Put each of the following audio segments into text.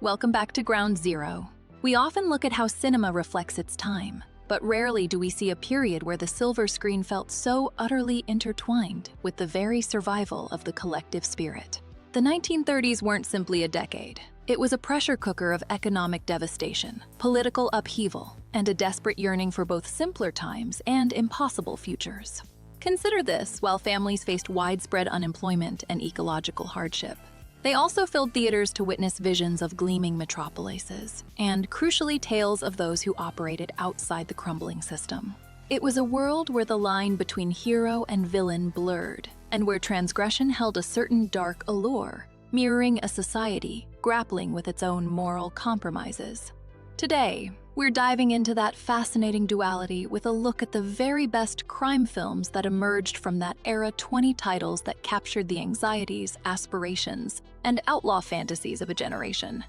Welcome back to Ground Zero. We often look at how cinema reflects its time, but rarely do we see a period where the silver screen felt so utterly intertwined with the very survival of the collective spirit. The 1930s weren't simply a decade. It was a pressure cooker of economic devastation, political upheaval, and a desperate yearning for both simpler times and impossible futures. Consider this while families faced widespread unemployment and ecological hardship. They also filled theaters to witness visions of gleaming metropolises, and crucially tales of those who operated outside the crumbling system. It was a world where the line between hero and villain blurred, and where transgression held a certain dark allure, mirroring a society grappling with its own moral compromises. Today, we're diving into that fascinating duality with a look at the very best crime films that emerged from that era. 20 titles that captured the anxieties, aspirations, and outlaw fantasies of a generation.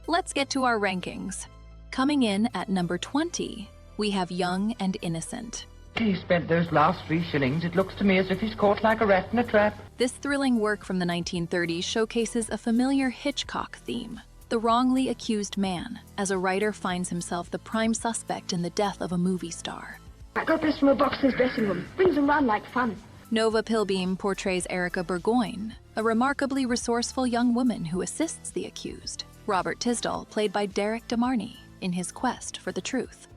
Let's get to our rankings. Coming in at number 20, we have Young and Innocent. He spent those last 3 shillings. It looks to me as if he's caught like a rat in a trap. This thrilling work from the 1930s showcases a familiar Hitchcock theme: the wrongly accused man, as a writer finds himself the prime suspect in the death of a movie star. I got this from a boxer's dressing room. Brings them round like fun. Nova Pilbeam portrays Erica Burgoyne, a remarkably resourceful young woman who assists the accused. Robert Tisdall, played by Derek DeMarney, in his quest for the truth.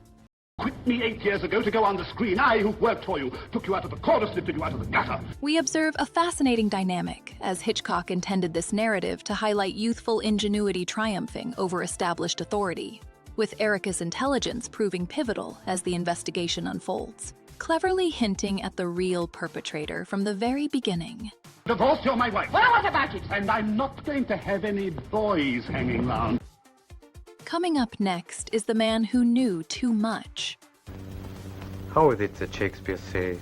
Quit me 8 years ago to go on the screen. I, who worked for you, took you out of the chorus, lifted you out of the gutter. We observe a fascinating dynamic, as Hitchcock intended this narrative to highlight youthful ingenuity triumphing over established authority, with Erica's intelligence proving pivotal as the investigation unfolds, cleverly hinting at the real perpetrator from the very beginning. Divorce, you're my wife. Well, what about it? And I'm not going to have any boys hanging round. Coming up next is the man who knew too much. How is it that Shakespeare says,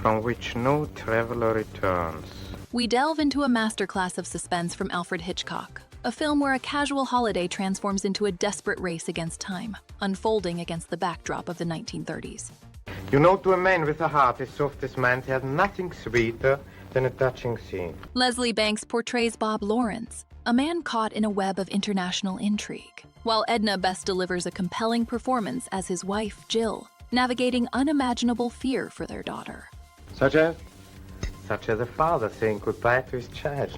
from which no traveler returns? We delve into a masterclass of suspense from Alfred Hitchcock, a film where a casual holiday transforms into a desperate race against time, unfolding against the backdrop of the 1930s. You know, to a man with a heart as soft as mine, there's nothing sweeter than a touching scene. Leslie Banks portrays Bob Lawrence, a man caught in a web of international intrigue, while Edna Best delivers a compelling performance as his wife, Jill, navigating unimaginable fear for their daughter. Such as a father saying goodbye to his child.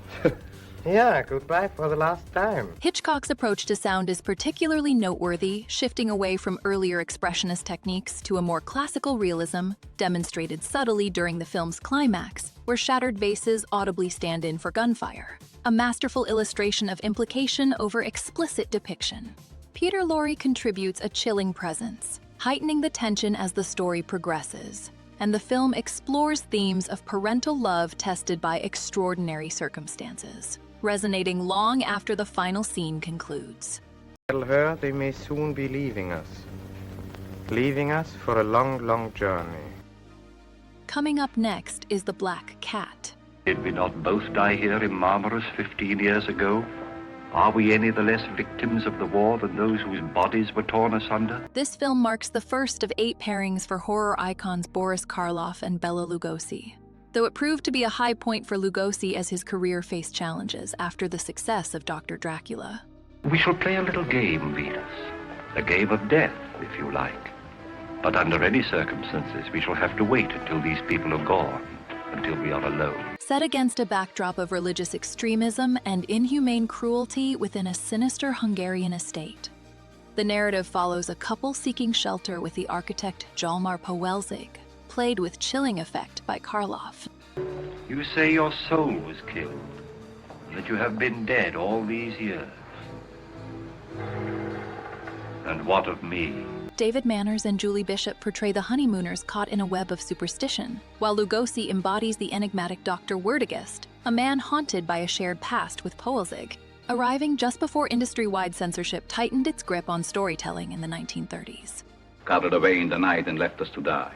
Yeah, goodbye for the last time. Hitchcock's approach to sound is particularly noteworthy, shifting away from earlier expressionist techniques to a more classical realism, demonstrated subtly during the film's climax, where shattered vases audibly stand in for gunfire, a masterful illustration of implication over explicit depiction. Peter Lorre contributes a chilling presence, heightening the tension as the story progresses, and the film explores themes of parental love tested by extraordinary circumstances, resonating long after the final scene concludes. Tell her they may soon be leaving us for a long, long journey. Coming up next is The Black Cat. Did we not both die here in Marmaris 15 years ago? Are we any the less victims of the war than those whose bodies were torn asunder? This film marks the first of 8 pairings for horror icons Boris Karloff and Bela Lugosi, though it proved to be a high point for Lugosi as his career faced challenges after the success of Dr. Dracula. We shall play a little game, Venus. A game of death, if you like. But under any circumstances, we shall have to wait until these people are gone, until we are alone. Set against a backdrop of religious extremism and inhumane cruelty within a sinister Hungarian estate, the narrative follows a couple seeking shelter with the architect Hjalmar Powelzig, played with chilling effect by Karloff. You say your soul was killed, and that you have been dead all these years. And what of me? David Manners and Julie Bishop portray the honeymooners caught in a web of superstition, while Lugosi embodies the enigmatic Dr. Werdigist, a man haunted by a shared past with Powelzig, arriving just before industry-wide censorship tightened its grip on storytelling in the 1930s. Carried away in the night and left us to die.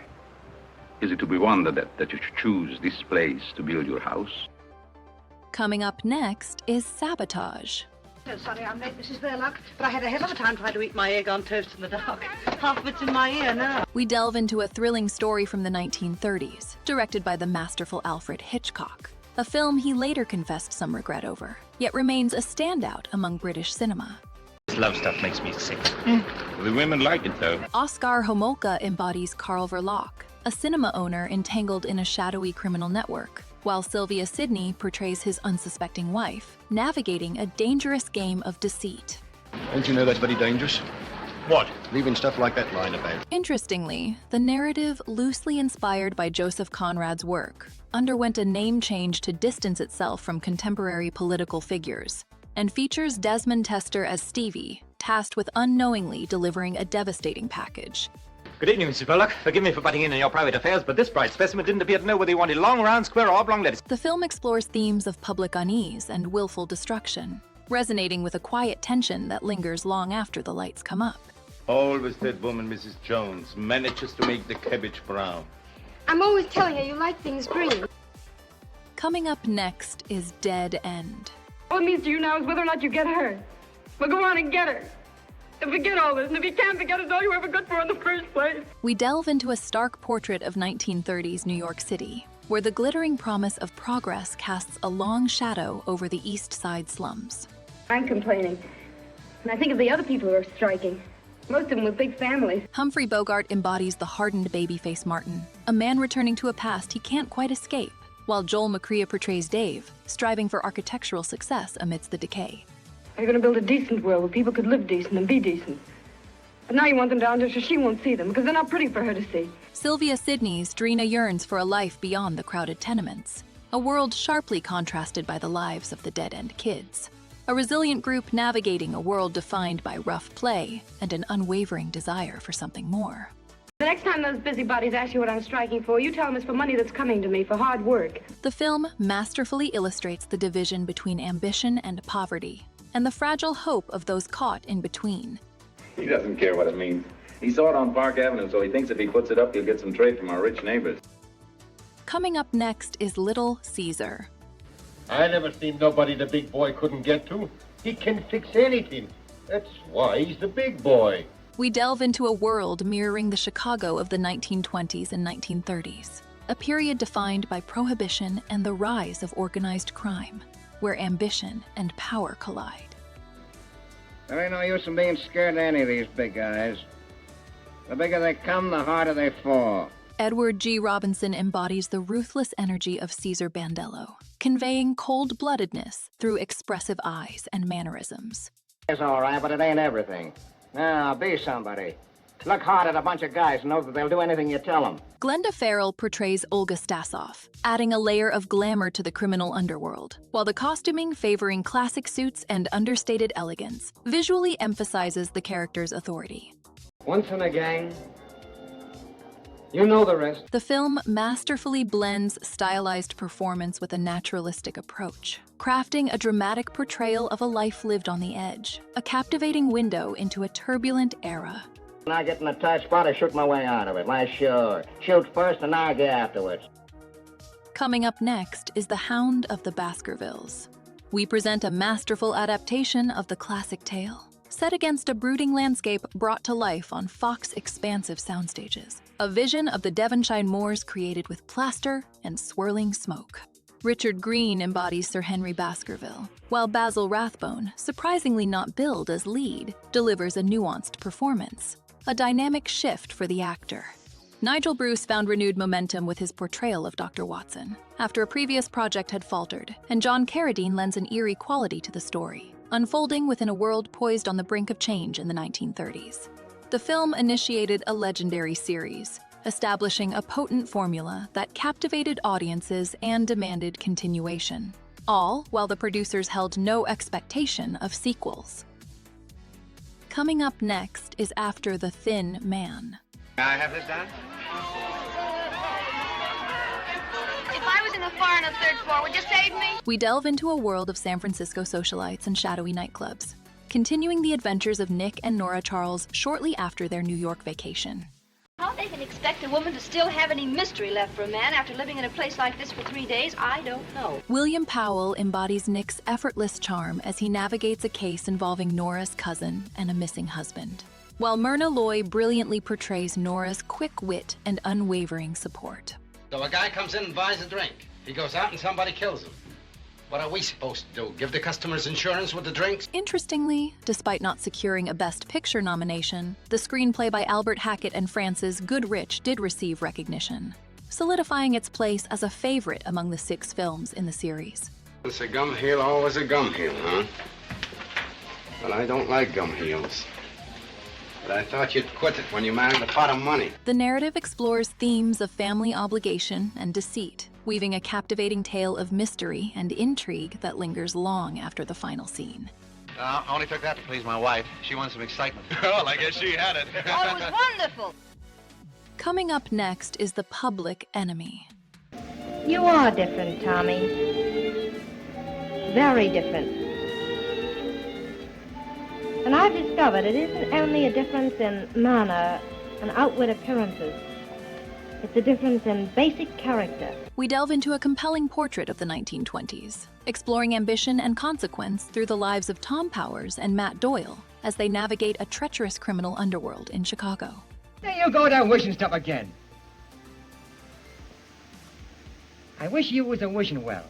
Is it to be wondered at that you should choose this place to build your house? Coming up next is Sabotage. Oh, sorry I'm late, Mrs. Verloc, but I had a hell of a time trying to eat my egg on toast in the dark. Half of it's in my ear now. We delve into a thrilling story from the 1930s, directed by the masterful Alfred Hitchcock, a film he later confessed some regret over, yet remains a standout among British cinema. This love stuff makes me sick. The women like it, though. Oskar Homolka embodies Karl Verloc, a cinema owner entangled in a shadowy criminal network, while Sylvia Sidney portrays his unsuspecting wife, navigating a dangerous game of deceit. Don't you know that's very dangerous? What? Leaving stuff like that lying about. Interestingly, the narrative, loosely inspired by Joseph Conrad's work, underwent a name change to distance itself from contemporary political figures, and features Desmond Tester as Stevie, tasked with unknowingly delivering a devastating package. Good evening, Mrs. Verloc. Forgive me for butting in your private affairs, but this bright specimen didn't appear to know whether you wanted long, round, square, or oblong letters. The film explores themes of public unease and willful destruction, resonating with a quiet tension that lingers long after the lights come up. Always that woman, Mrs. Jones, manages to make the cabbage brown. I'm always telling her you like things green. Coming up next is Dead End. All it means to you now is whether or not you get her. Well, go on and get her. And forget all this, and if you can't forget it, all you ever good for in the first place. We delve into a stark portrait of 1930s New York City, where the glittering promise of progress casts a long shadow over the East Side slums. I'm complaining. And I think of the other people who are striking. Most of them with big families. Humphrey Bogart embodies the hardened babyface Martin, a man returning to a past he can't quite escape, while Joel McCrea portrays Dave, striving for architectural success amidst the decay. You're going to build a decent world where people could live decent and be decent. But now you want them down there so she won't see them, because they're not pretty for her to see. Sylvia Sidney's Drina yearns for a life beyond the crowded tenements, a world sharply contrasted by the lives of the dead-end kids. A resilient group navigating a world defined by rough play and an unwavering desire for something more. The next time those busybodies ask you what I'm striking for, you tell them it's for money that's coming to me, for hard work. The film masterfully illustrates the division between ambition and poverty, and the fragile hope of those caught in between. He doesn't care what it means. He saw it on Park Avenue, so he thinks if he puts it up, he'll get some trade from our rich neighbors. Coming up next is Little Caesar. I never seen nobody the big boy couldn't get to. He can fix anything. That's why he's the big boy. We delve into a world mirroring the Chicago of the 1920s and 1930s, a period defined by prohibition and the rise of organized crime, where ambition and power collide. There ain't no use in being scared of any of these big guys. The bigger they come, the harder they fall. Edward G. Robinson embodies the ruthless energy of Caesar Bandello, conveying cold-bloodedness through expressive eyes and mannerisms. It's all right, but it ain't everything. Now, be somebody. Look hard at a bunch of guys and know that they'll do anything you tell them. Glenda Farrell portrays Olga Stasov, adding a layer of glamour to the criminal underworld, while the costuming favoring classic suits and understated elegance visually emphasizes the character's authority. Once in a gang, you know the rest. The film masterfully blends stylized performance with a naturalistic approach, crafting a dramatic portrayal of a life lived on the edge, a captivating window into a turbulent era. When I get in a tight spot, I shoot my way out of it. Why, sure. Shoot first and argue afterwards. Coming up next is The Hound of the Baskervilles. We present a masterful adaptation of the classic tale, set against a brooding landscape brought to life on Fox expansive soundstages, a vision of the Devonshire moors created with plaster and swirling smoke. Richard Greene embodies Sir Henry Baskerville, while Basil Rathbone, surprisingly not billed as lead, delivers a nuanced performance, a dynamic shift for the actor. Nigel Bruce found renewed momentum with his portrayal of Dr. Watson, after a previous project had faltered, and John Carradine lends an eerie quality to the story, unfolding within a world poised on the brink of change in the 1930s. The film initiated a legendary series, establishing a potent formula that captivated audiences and demanded continuation, all while the producers held no expectation of sequels. Coming up next is After the Thin Man. May I have this done? If I was in the bar on the third floor, would you save me? We delve into a world of San Francisco socialites and shadowy nightclubs, continuing the adventures of Nick and Nora Charles shortly after their New York vacation. How they can expect a woman to still have any mystery left for a man after living in a place like this for 3 days, I don't know. William Powell embodies Nick's effortless charm as he navigates a case involving Nora's cousin and a missing husband, while Myrna Loy brilliantly portrays Nora's quick wit and unwavering support. So a guy comes in and buys a drink. He goes out and somebody kills him. What are we supposed to do? Give the customers insurance with the drinks? Interestingly, despite not securing a Best Picture nomination, the screenplay by Albert Hackett and Francis Goodrich did receive recognition, solidifying its place as a favorite among the 6 films in the series. Once a gum heel, always a gum heel, huh? Well, I don't like gum heels. But I thought you'd quit it when you married a pot of money. The narrative explores themes of family obligation and deceit, weaving a captivating tale of mystery and intrigue that lingers long after the final scene. I only took that to please my wife. She wanted some excitement. Well, I guess she had it. Oh, it was wonderful. Coming up next is The Public Enemy. You are different, Tommy. Very different. And I've discovered it isn't only a difference in manner and outward appearances. It's a difference in basic character. We delve into a compelling portrait of the 1920s, exploring ambition and consequence through the lives of Tom Powers and Matt Doyle as they navigate a treacherous criminal underworld in Chicago. There you go down wishing stuff again. I wish you was a wishing well,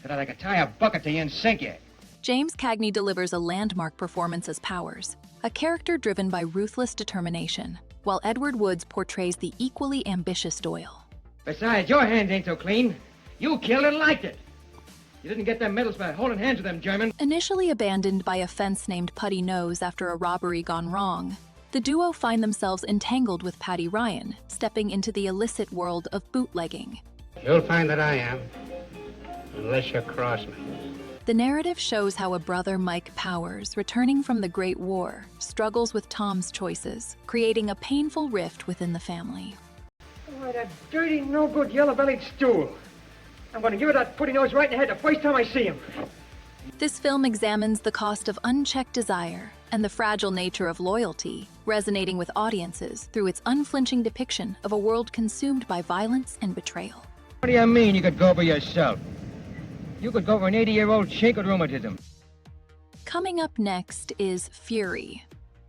so that I could tie a bucket to you and sink you. James Cagney delivers a landmark performance as Powers, a character driven by ruthless determination, while Edward Woods portrays the equally ambitious Doyle. Besides, your hands ain't so clean. You killed and liked it. You didn't get them medals by holding hands with them Germans. Initially abandoned by a fence named Putty Nose after a robbery gone wrong, the duo find themselves entangled with Paddy Ryan, stepping into the illicit world of bootlegging. You'll find that I am, unless you cross me. The narrative shows how a brother, Mike Powers, returning from the Great War, struggles with Tom's choices, creating a painful rift within the family. Oh, that dirty, no-good, yellow-bellied stool. I'm going to give it that putty nose right in the head the first time I see him. This film examines the cost of unchecked desire and the fragile nature of loyalty, resonating with audiences through its unflinching depiction of a world consumed by violence and betrayal. What do you mean you could go for yourself? You could go for an 80-year-old shake with rheumatism. Coming up next is Fury.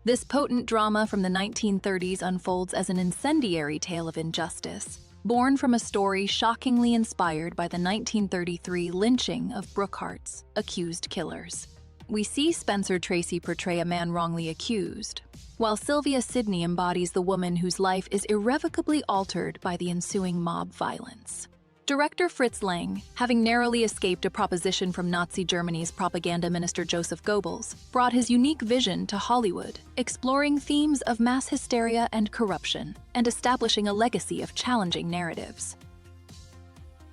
This potent drama from the 1930s unfolds as an incendiary tale of injustice, born from a story shockingly inspired by the 1933 lynching of Brookhart's accused killers. We see Spencer Tracy portray a man wrongly accused, while Sylvia Sidney embodies the woman whose life is irrevocably altered by the ensuing mob violence. Director Fritz Lang, having narrowly escaped a proposition from Nazi Germany's propaganda minister Joseph Goebbels, brought his unique vision to Hollywood, exploring themes of mass hysteria and corruption, and establishing a legacy of challenging narratives.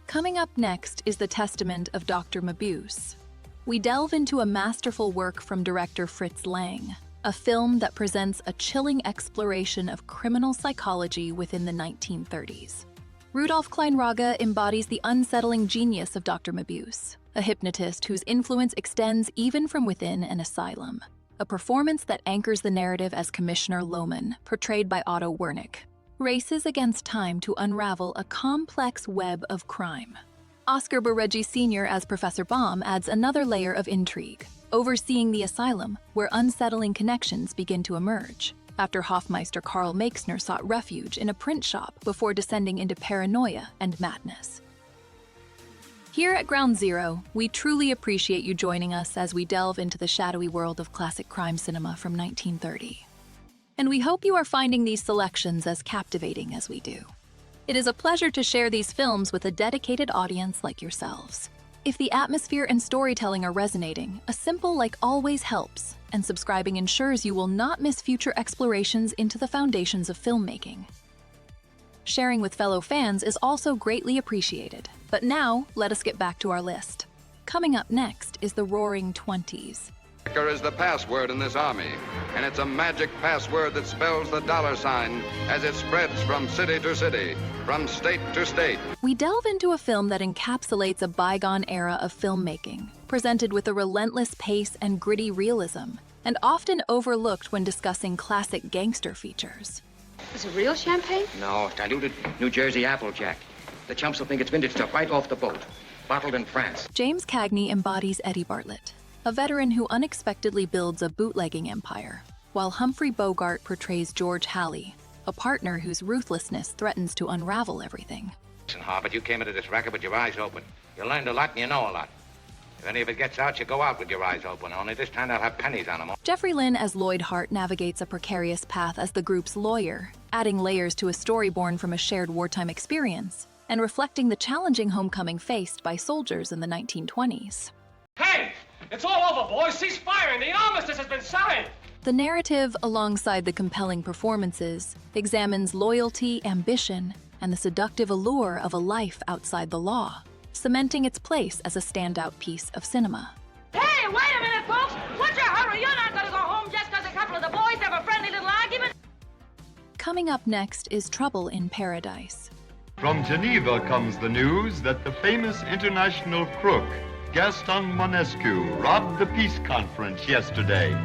Coming up next is The Testament of Dr. Mabuse. We delve into a masterful work from director Fritz Lang, a film that presents a chilling exploration of criminal psychology within the 1930s. Rudolf Kleinrage embodies the unsettling genius of Dr. Mabuse, a hypnotist whose influence extends even from within an asylum, a performance that anchors the narrative as Commissioner Lohman, portrayed by Otto Wernick, races against time to unravel a complex web of crime. Oscar Bareggio Sr. as Professor Baum adds another layer of intrigue, overseeing the asylum where unsettling connections begin to emerge, after Hofmeister Karl Meixner sought refuge in a print shop before descending into paranoia and madness. Here at Ground Zero, we truly appreciate you joining us as we delve into the shadowy world of classic crime cinema from 1930. And we hope you are finding these selections as captivating as we do. It is a pleasure to share these films with a dedicated audience like yourselves. If the atmosphere and storytelling are resonating, a simple like always helps, and subscribing ensures you will not miss future explorations into the foundations of filmmaking. Sharing with fellow fans is also greatly appreciated. But now, let us get back to our list. Coming up next is the Roaring Twenties. Is the password in this army, and it's a magic password that spells the $sign as it spreads from city to city, from state to state. We delve into a film that encapsulates a bygone era of filmmaking, presented with a relentless pace and gritty realism, and often overlooked when discussing classic gangster features. Is it real champagne? No, diluted New Jersey Applejack. The chumps will think it's vintage stuff right off the boat, bottled in France. James Cagney embodies Eddie Bartlett, a veteran who unexpectedly builds a bootlegging empire, while Humphrey Bogart portrays George Halley, a partner whose ruthlessness threatens to unravel everything. Listen, Harvard, you came into this racket with your eyes open. You learned a lot and you know a lot. If any of it gets out, you go out with your eyes open. Only this time they'll have pennies on them. Jeffrey Lynn as Lloyd Hart navigates a precarious path as the group's lawyer, adding layers to a story born from a shared wartime experience, and reflecting the challenging homecoming faced by soldiers in the 1920s. Hey! It's all over, boys! Cease firing! The armistice has been signed! The narrative, alongside the compelling performances, examines loyalty, ambition, and the seductive allure of a life outside the law, cementing its place as a standout piece of cinema. Hey, wait a minute, folks! What's your hurry? You're not gonna go home just because a couple of the boys have a friendly little argument? Coming up next is Trouble in Paradise. From Geneva comes the news that the famous international crook, Gaston Monescu, robbed the peace conference yesterday.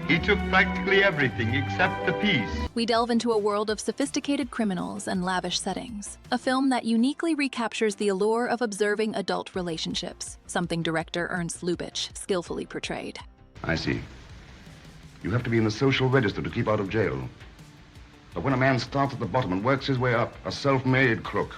He took practically everything except the peace. We delve into a world of sophisticated criminals and lavish settings, a film that uniquely recaptures the allure of observing adult relationships, something director Ernst Lubitsch skillfully portrayed. I see. You have to be in the social register to keep out of jail. But when a man starts at the bottom and works his way up, a self-made crook,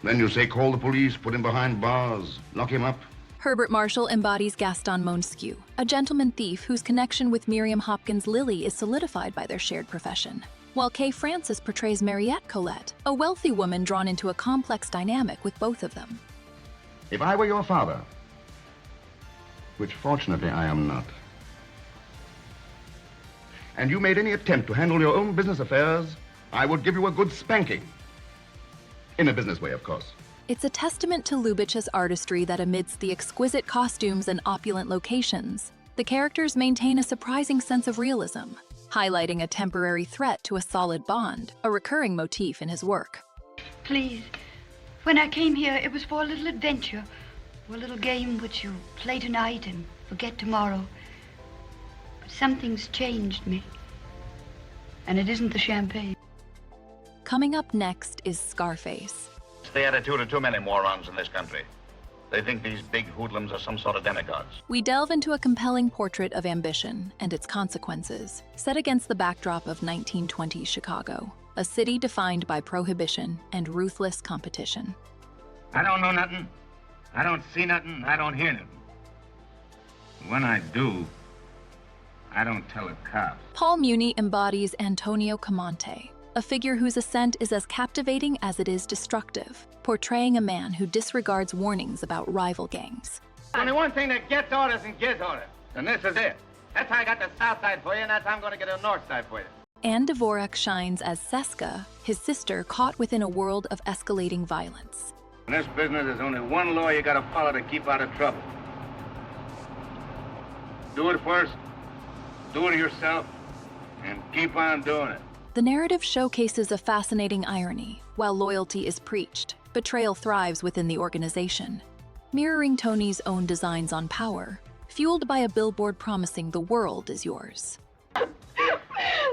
then you say call the police, put him behind bars, lock him up. Herbert Marshall embodies Gaston Monescu, a gentleman thief whose connection with Miriam Hopkins Lilly is solidified by their shared profession, while Kay Francis portrays Mariette Colette, a wealthy woman drawn into a complex dynamic with both of them. If I were your father, which fortunately I am not, and you made any attempt to handle your own business affairs, I would give you a good spanking. In a business way, of course. It's a testament to Lubitsch's artistry that amidst the exquisite costumes and opulent locations, the characters maintain a surprising sense of realism, highlighting a temporary threat to a solid bond, a recurring motif in his work. Please, when I came here, it was for a little adventure, for a little game which you play tonight and forget tomorrow. But something's changed me, and it isn't the champagne. Coming up next is Scarface. It's the attitude of too many morons in this country. They think these big hoodlums are some sort of demigods. We delve into a compelling portrait of ambition and its consequences, set against the backdrop of 1920s Chicago, a city defined by prohibition and ruthless competition. I don't know nothing. I don't see nothing. I don't hear nothing. When I do, I don't tell a cop. Paul Muni embodies Antonio Camonte, a figure whose ascent is as captivating as it is destructive, portraying a man who disregards warnings about rival gangs. Only one thing that gets orders and gives orders, and this is it. That's how I got the south side for you, and that's how I'm going to get the north side for you. Anne Dvorak shines as Seska, his sister caught within a world of escalating violence. In this business, there's only one law you got to follow to keep out of trouble. Do it first, do it yourself, and keep on doing it. The narrative showcases a fascinating irony. While loyalty is preached, betrayal thrives within the organization, mirroring Tony's own designs on power, fueled by a billboard promising the world is yours.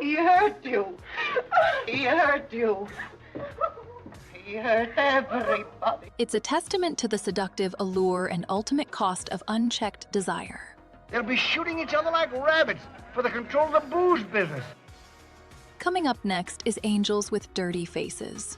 He hurt you. He hurt you. He hurt everybody. It's a testament to the seductive allure and ultimate cost of unchecked desire. They'll be shooting each other like rabbits for the control of the booze business. Coming up next is Angels with Dirty Faces.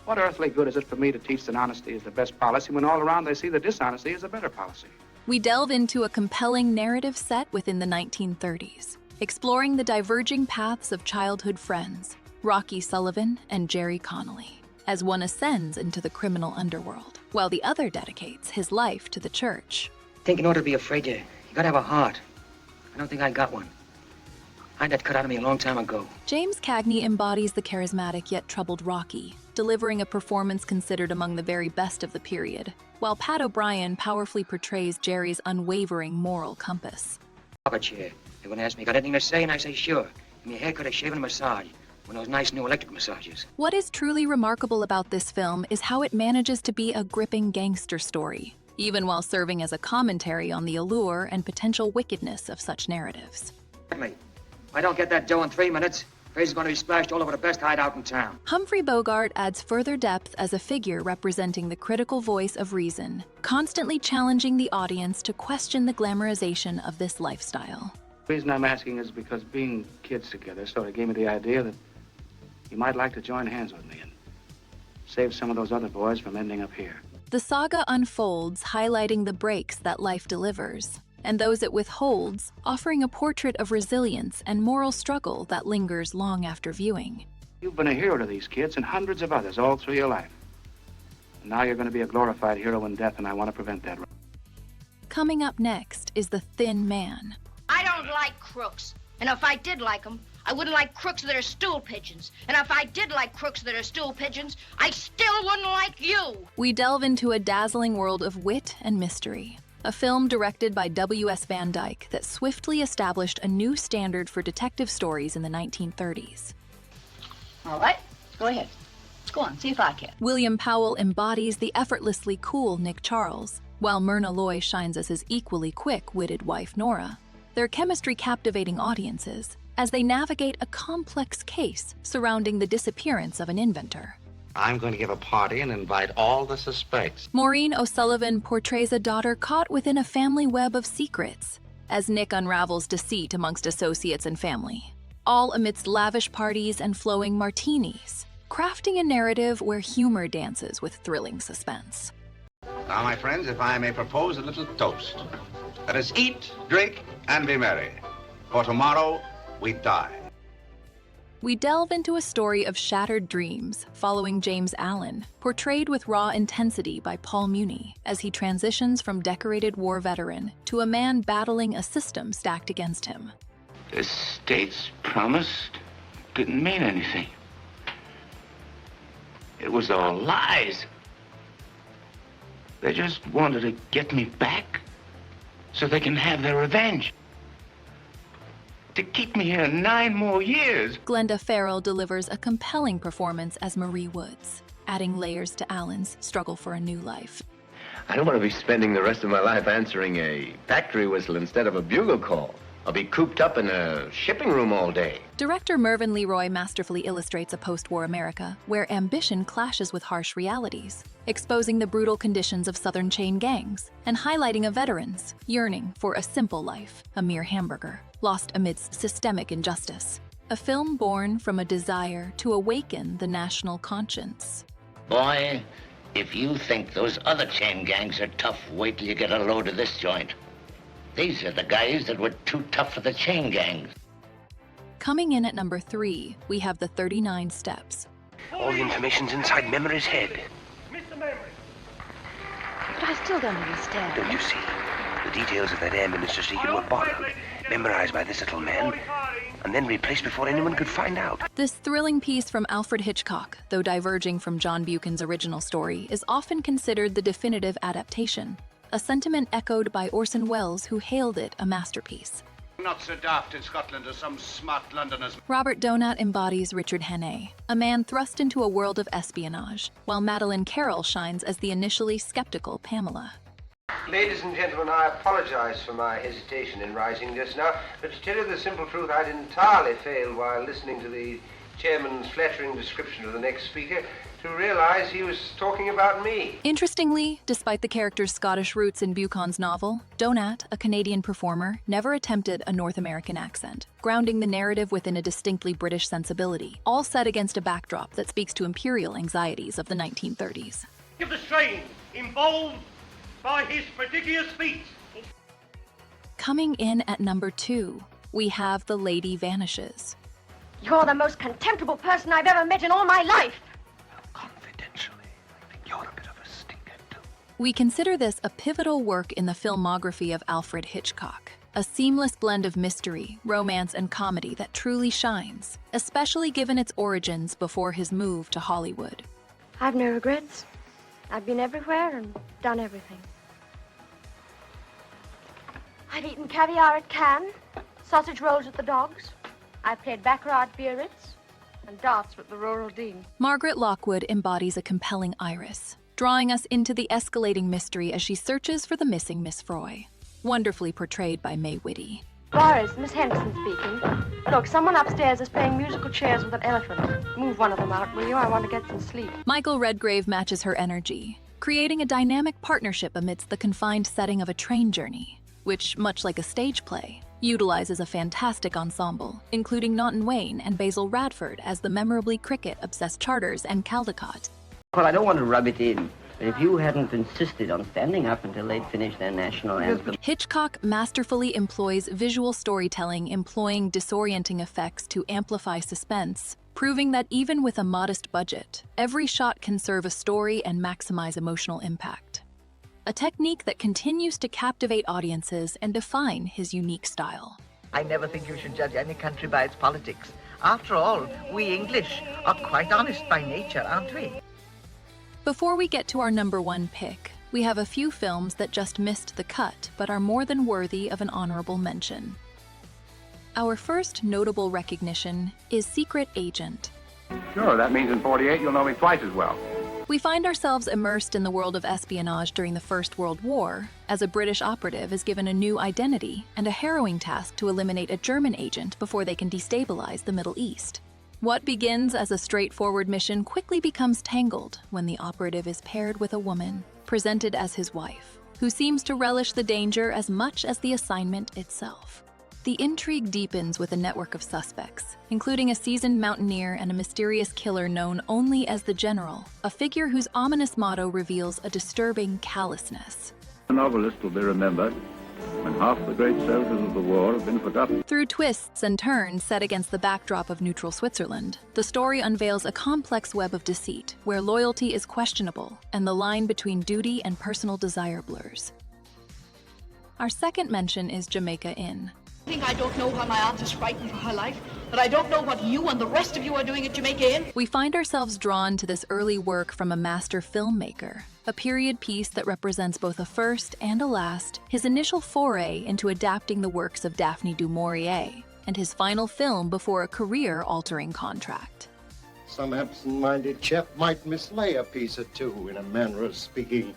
What earthly good is it for me to teach that honesty is the best policy when all around they see that dishonesty is a better policy? We delve into a compelling narrative set within the 1930s, exploring the diverging paths of childhood friends, Rocky Sullivan and Jerry Connolly, as one ascends into the criminal underworld, while the other dedicates his life to the church. I think in order to be afraid, you gotta have a heart. I don't think I got one. I had that cut out of me a long time ago. James Cagney embodies the charismatic yet troubled Rocky, delivering a performance considered among the very best of the period, while Pat O'Brien powerfully portrays Jerry's unwavering moral compass. Barber chair. They're gonna ask me, got anything to say? And I say, sure. Give me a haircut, a shave, and a massage. One of those nice new electric massages. What is truly remarkable about this film is how it manages to be a gripping gangster story, even while serving as a commentary on the allure and potential wickedness of such narratives. If I don't get that dough in 3 minutes, Fraser's going to be splashed all over the best hideout in town. Humphrey Bogart adds further depth as a figure representing the critical voice of reason, constantly challenging the audience to question the glamorization of this lifestyle. The reason I'm asking is because being kids together sort of gave me the idea that you might like to join hands with me and Save some of those other boys from ending up here. The saga unfolds, highlighting the breaks that life delivers, and those it withholds, offering a portrait of resilience and moral struggle that lingers long after viewing. You've been a hero to these kids and hundreds of others all through your life. And now you're going to be a glorified hero in death, and I want to prevent that. Coming up next is The Thin Man. I don't like crooks. And if I did like them, I wouldn't like crooks that are stool pigeons. And if I did like crooks that are stool pigeons, I still wouldn't like you. We delve into a dazzling world of wit and mystery. A film directed by W.S. Van Dyke that swiftly established a new standard for detective stories in the 1930s. All right, go ahead. Go on, see if I can. William Powell embodies the effortlessly cool Nick Charles, while Myrna Loy shines as his equally quick-witted wife Nora. Their chemistry captivating audiences as they navigate a complex case surrounding the disappearance of an inventor. I'm going to give a party and invite all the suspects. Maureen O'Sullivan portrays a daughter caught within a family web of secrets as Nick unravels deceit amongst associates and family, all amidst lavish parties and flowing martinis, crafting a narrative where humor dances with thrilling suspense. Now, my friends, if I may propose a little toast. Let us eat, drink, and be merry. For tomorrow, we die. We delve into a story of shattered dreams following James Allen, portrayed with raw intensity by Paul Muni as he transitions from decorated war veteran to a man battling a system stacked against him. The states promised didn't mean anything. It was all lies. They just wanted to get me back so they can have their revenge. To keep me here 9 more years. Glenda Farrell delivers a compelling performance as Marie Woods, adding layers to Alan's struggle for a new life. I don't want to be spending the rest of my life answering a factory whistle instead of a bugle call. I'll be cooped up in a shipping room all day. Director Mervyn Leroy masterfully illustrates a post-war America where ambition clashes with harsh realities, exposing the brutal conditions of Southern chain gangs and highlighting a veteran's yearning for a simple life, a mere hamburger, lost amidst systemic injustice. A film born from a desire to awaken the national conscience. Boy, if you think those other chain gangs are tough, wait till you get a load of this joint. These are the guys that were too tough for the chain gangs. Coming in at number 3, we have The 39 Steps. All the information's inside Memory's head. But I still don't understand. Don't you see? The details of that air minister secret were borrowed, memorized by this little man, and then replaced before anyone could find out. This thrilling piece from Alfred Hitchcock, though diverging from John Buchan's original story, is often considered the definitive adaptation, a sentiment echoed by Orson Welles, who hailed it a masterpiece. Not so daft in Scotland as some smart Londoners. Robert Donat embodies Richard Hannay, a man thrust into a world of espionage, while Madeleine Carroll shines as the initially skeptical Pamela. Ladies and gentlemen, I apologize for my hesitation in rising just now, but to tell you the simple truth, I'd entirely failed while listening to the chairman's flattering description of the next speaker to realize he was talking about me. Interestingly, despite the character's Scottish roots in Buchan's novel, Donat, a Canadian performer, never attempted a North American accent, grounding the narrative within a distinctly British sensibility, all set against a backdrop that speaks to imperial anxieties of the 1930s. Of the strain involved by his prodigious feats. Coming in at number 2, we have The Lady Vanishes. You're the most contemptible person I've ever met in all my life. We consider this a pivotal work in the filmography of Alfred Hitchcock, a seamless blend of mystery, romance, and comedy that truly shines, especially given its origins before his move to Hollywood. I've no regrets. I've been everywhere and done everything. I've eaten caviar at Cannes, sausage rolls at the Dogs. I've played baccarat at Biarritz, and darts with the Rural Dean. Margaret Lockwood embodies a compelling Iris, drawing us into the escalating mystery as she searches for the missing Miss Froy, wonderfully portrayed by May Whitty. Boris, Miss Henderson speaking. Look, someone upstairs is playing musical chairs with an elephant. Move one of them out, will you? I want to get some sleep. Michael Redgrave matches her energy, creating a dynamic partnership amidst the confined setting of a train journey, which, much like a stage play, utilizes a fantastic ensemble, including Naughton Wayne and Basil Radford as the memorably cricket-obsessed Charters and Caldecott. Well, I don't want to rub it in, but if you hadn't insisted on standing up until they'd finished their national anthem... Hitchcock masterfully employs visual storytelling, employing disorienting effects to amplify suspense, proving that even with a modest budget, every shot can serve a story and maximize emotional impact. A technique that continues to captivate audiences and define his unique style. I never think you should judge any country by its politics. After all, we English are quite honest by nature, aren't we? Before we get to our number one pick, we have a few films that just missed the cut but are more than worthy of an honorable mention. Our first notable recognition is Secret Agent. Sure, that means in 48 you'll know me twice as well. We find ourselves immersed in the world of espionage during the First World War, as a British operative is given a new identity and a harrowing task to eliminate a German agent before they can destabilize the Middle East. What begins as a straightforward mission quickly becomes tangled when the operative is paired with a woman, presented as his wife, who seems to relish the danger as much as the assignment itself. The intrigue deepens with a network of suspects, including a seasoned mountaineer and a mysterious killer known only as the General, a figure whose ominous motto reveals a disturbing callousness. The novelist will be remembered when half the great soldiers of the war have been forgotten. Through twists and turns set against the backdrop of neutral Switzerland, the story unveils a complex web of deceit where loyalty is questionable and the line between duty and personal desire blurs. Our second mention is Jamaica Inn. I don't know why my aunt is frightened for her life, but I don't know what you and the rest of you are doing at Jamaica Inn. We find ourselves drawn to this early work from a master filmmaker, a period piece that represents both a first and a last, his initial foray into adapting the works of Daphne du Maurier, and his final film before a career-altering contract. Some absent-minded chap might mislay a piece or two, in a manner of speaking,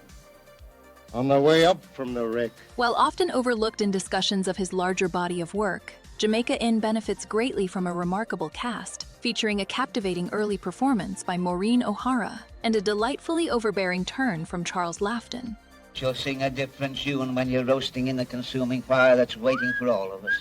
on the way up from the wreck. While often overlooked in discussions of his larger body of work, Jamaica Inn benefits greatly from a remarkable cast, featuring a captivating early performance by Maureen O'Hara and a delightfully overbearing turn from Charles Laughton. You'll sing a different tune when you're roasting in the consuming fire that's waiting for all of us.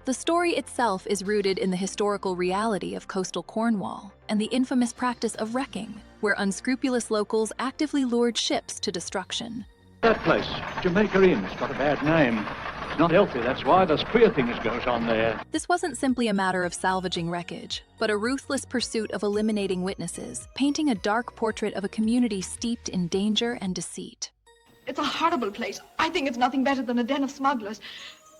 The story itself is rooted in the historical reality of coastal Cornwall and the infamous practice of wrecking, where unscrupulous locals actively lured ships to destruction. That place, Jamaica Inn, has got a bad name. It's not healthy, that's why there's queer things goes on there. This wasn't simply a matter of salvaging wreckage, but a ruthless pursuit of eliminating witnesses, painting a dark portrait of a community steeped in danger and deceit. It's a horrible place. I think it's nothing better than a den of smugglers.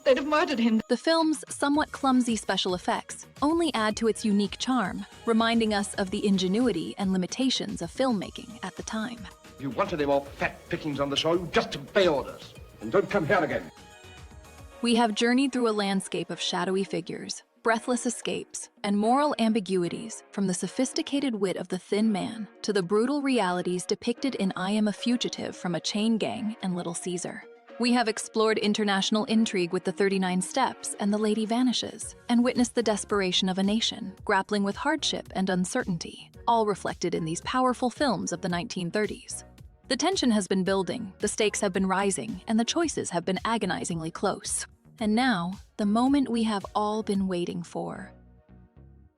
They'd have murdered him. The film's somewhat clumsy special effects only add to its unique charm, reminding us of the ingenuity and limitations of filmmaking at the time. If you want any more fat pickings on the show, you just obey orders. And don't come here again. We have journeyed through a landscape of shadowy figures, breathless escapes, and moral ambiguities, from the sophisticated wit of the Thin Man to the brutal realities depicted in I Am a Fugitive from a Chain Gang and Little Caesar. We have explored international intrigue with the 39 Steps and the Lady Vanishes, and witnessed the desperation of a nation, grappling with hardship and uncertainty, all reflected in these powerful films of the 1930s. The tension has been building, the stakes have been rising, and the choices have been agonizingly close. And now, the moment we have all been waiting for.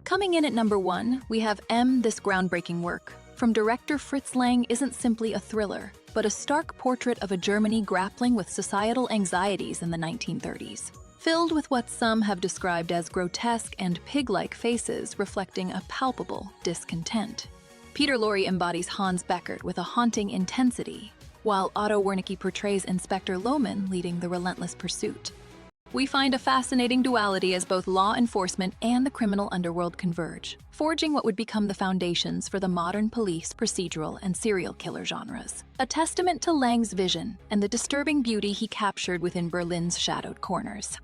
Coming in at number 1, we have This groundbreaking work from director Fritz Lang isn't simply a thriller, but a stark portrait of a Germany grappling with societal anxieties in the 1930s. Filled with what some have described as grotesque and pig-like faces reflecting a palpable discontent. Peter Lorre embodies Hans Beckert with a haunting intensity, while Otto Wernicke portrays Inspector Lohmann leading the relentless pursuit. We find a fascinating duality as both law enforcement and the criminal underworld converge, forging what would become the foundations for the modern police, procedural, and serial killer genres. A testament to Lang's vision and the disturbing beauty he captured within Berlin's shadowed corners.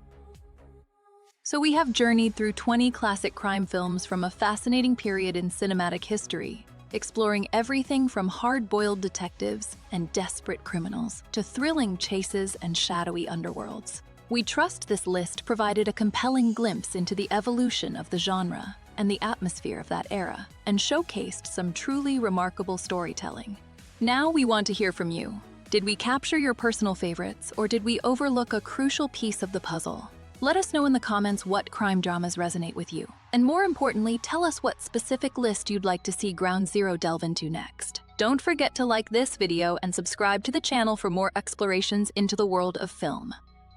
So we have journeyed through 20 classic crime films from a fascinating period in cinematic history, exploring everything from hard-boiled detectives and desperate criminals to thrilling chases and shadowy underworlds. We trust this list provided a compelling glimpse into the evolution of the genre and the atmosphere of that era, and showcased some truly remarkable storytelling. Now we want to hear from you. Did we capture your personal favorites, or did we overlook a crucial piece of the puzzle? Let us know in the comments what crime dramas resonate with you. And more importantly, tell us what specific list you'd like to see Ground Zero delve into next. Don't forget to like this video and subscribe to the channel for more explorations into the world of film.